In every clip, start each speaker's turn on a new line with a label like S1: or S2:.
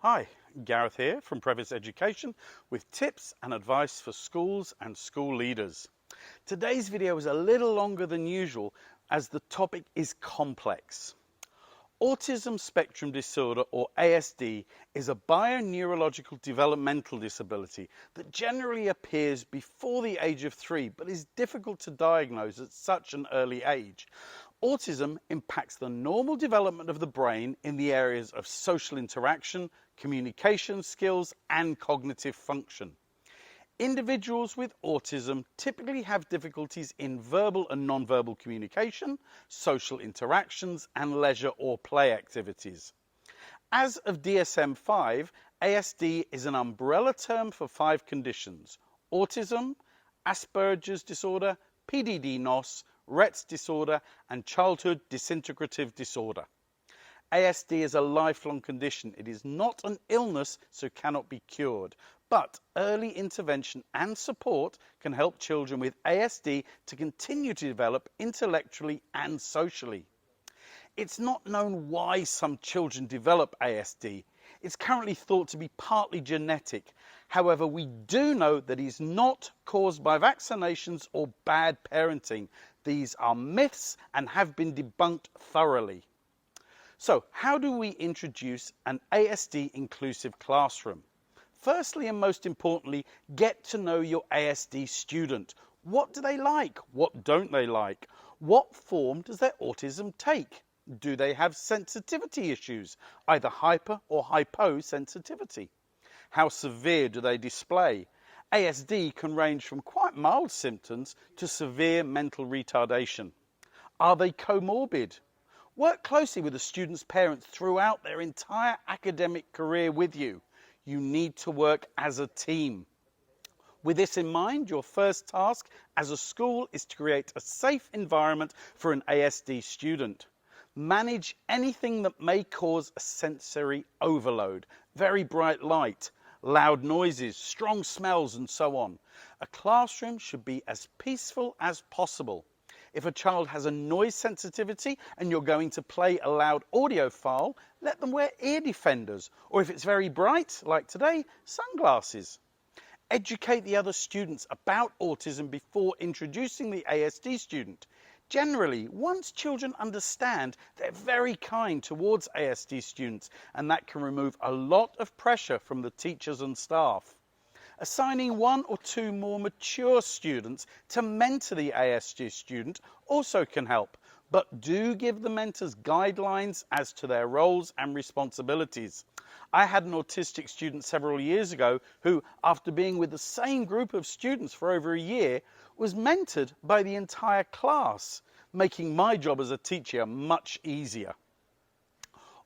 S1: Hi, Gareth here from Previs Education with tips and advice for schools and school leaders. Today's video is a little longer than usual as the topic is complex. Autism Spectrum Disorder, or ASD, is a bioneurological developmental disability that generally appears before the age of 3 but is difficult to diagnose at such an early age. Autism impacts the normal development of the brain in the areas of social interaction, communication skills, and cognitive function. Individuals with autism typically have difficulties in verbal and non-verbal communication, social interactions, and leisure or play activities. As of DSM-5, ASD is an umbrella term for 5 conditions: autism, Asperger's disorder, PDD-NOS, Rett's disorder, and childhood disintegrative disorder. ASD is a lifelong condition. It is not an illness, so cannot be cured. But early intervention and support can help children with ASD to continue to develop intellectually and socially. It's not known why some children develop ASD. It's currently thought to be partly genetic. However, we do know that it is not caused by vaccinations or bad parenting. These are myths and have been debunked thoroughly. So, how do we introduce an ASD inclusive classroom? Firstly, and most importantly, get to know your ASD student. What do they like? What don't they like? What form does their autism take? Do they have sensitivity issues, either hyper or hyposensitivity? How severe do they display? ASD can range from quite mild symptoms to severe mental retardation. Are they comorbid? Work closely with the student's parents throughout their entire academic career with you. You need to work as a team. With this in mind, your first task as a school is to create a safe environment for an ASD student. Manage anything that may cause a sensory overload, very bright light, loud noises, strong smells, and so on. A classroom should be as peaceful as possible. If a child has a noise sensitivity and you're going to play a loud audio file, let them wear ear defenders, or if it's very bright, like today, sunglasses. Educate the other students about autism before introducing the ASD student. Generally, once children understand, they're very kind towards ASD students, and that can remove a lot of pressure from the teachers and staff. Assigning 1 or 2 more mature students to mentor the ASD student also can help, but do give the mentors guidelines as to their roles and responsibilities. I had an autistic student several years ago who, after being with the same group of students for over a year, was mentored by the entire class, making my job as a teacher much easier.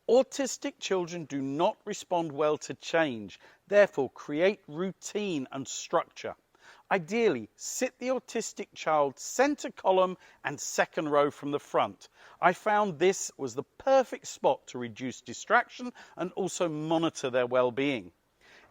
S1: Autistic children do not respond well to change. Therefore, create routine and structure. Ideally, sit the autistic child center column and second row from the front. I found this was the perfect spot to reduce distraction and also monitor their well-being.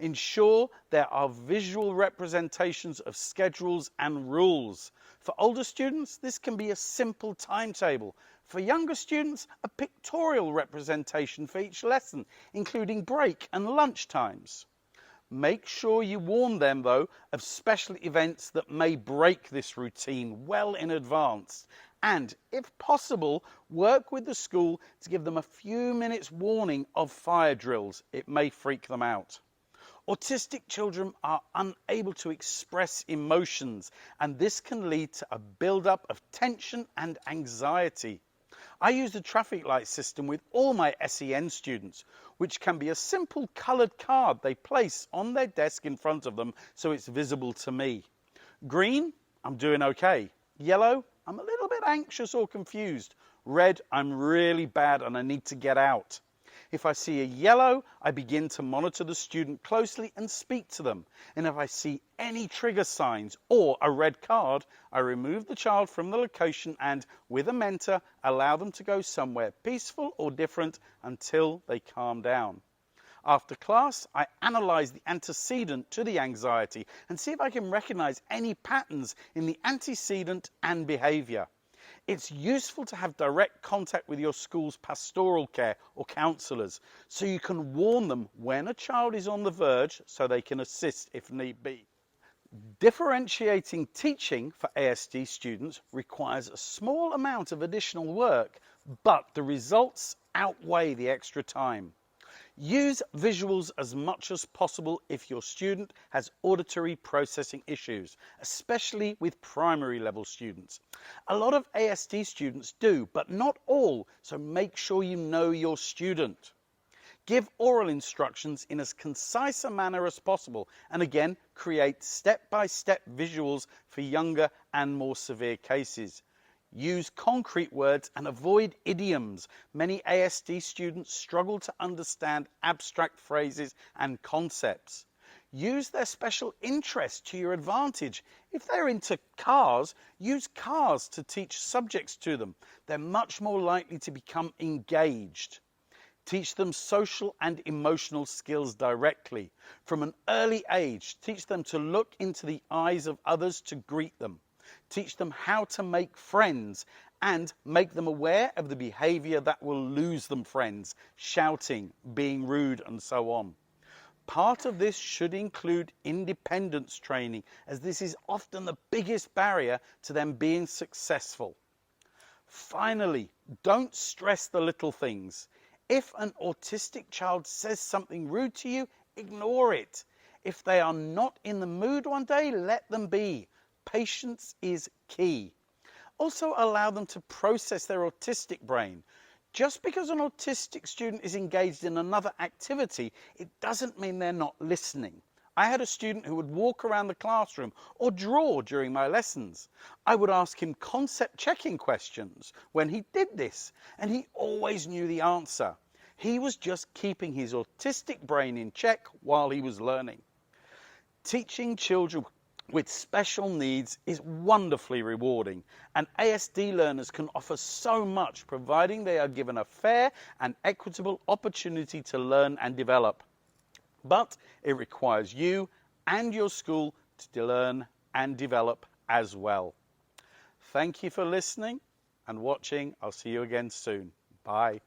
S1: Ensure there are visual representations of schedules and rules. For older students, this can be a simple timetable. For younger students, a pictorial representation for each lesson, including break and lunch times. Make sure you warn them, though, of special events that may break this routine well in advance. And, if possible, work with the school to give them a few minutes warning of fire drills. It may freak them out. Autistic children are unable to express emotions, and this can lead to a build-up of tension and anxiety. I use the traffic light system with all my SEN students, which can be a simple coloured card they place on their desk in front of them so it's visible to me. Green, I'm doing okay. Yellow, I'm a little bit anxious or confused. Red, I'm really bad and I need to get out. If I see a yellow, I begin to monitor the student closely and speak to them. And if I see any trigger signs or a red card, I remove the child from the location and, with a mentor, allow them to go somewhere peaceful or different until they calm down. After class, I analyse the antecedent to the anxiety and see if I can recognise any patterns in the antecedent and behaviour. It's useful to have direct contact with your school's pastoral care or counsellors so you can warn them when a child is on the verge so they can assist if need be. Differentiating teaching for ASD students requires a small amount of additional work, but the results outweigh the extra time. Use visuals as much as possible if your student has auditory processing issues, especially with primary level students. A lot of ASD students do, but not all, so make sure you know your student. Give oral instructions in as concise a manner as possible, and again, create step-by-step visuals for younger and more severe cases. Use concrete words and avoid idioms. Many ASD students struggle to understand abstract phrases and concepts. Use their special interest to your advantage. If they're into cars, use cars to teach subjects to them. They're much more likely to become engaged. Teach them social and emotional skills directly. From an early age, teach them to look into the eyes of others to greet them. Teach them how to make friends and make them aware of the behavior that will lose them friends, shouting, being rude, and so on. Part of this should include independence training, as this is often the biggest barrier to them being successful. Finally, don't stress the little things. If an autistic child says something rude to you, ignore it. If they are not in the mood one day, let them be. Patience is key. Also allow them to process their autistic brain. Just because an autistic student is engaged in another activity, it doesn't mean they're not listening. I had a student who would walk around the classroom or draw during my lessons. I would ask him concept checking questions when he did this, and he always knew the answer. He was just keeping his autistic brain in check while he was learning. Teaching children with special needs is wonderfully rewarding, and ASD learners can offer so much providing they are given a fair and equitable opportunity to learn and develop. But it requires you and your school to learn and develop as well. Thank you for listening and watching. I'll see you again soon. Bye.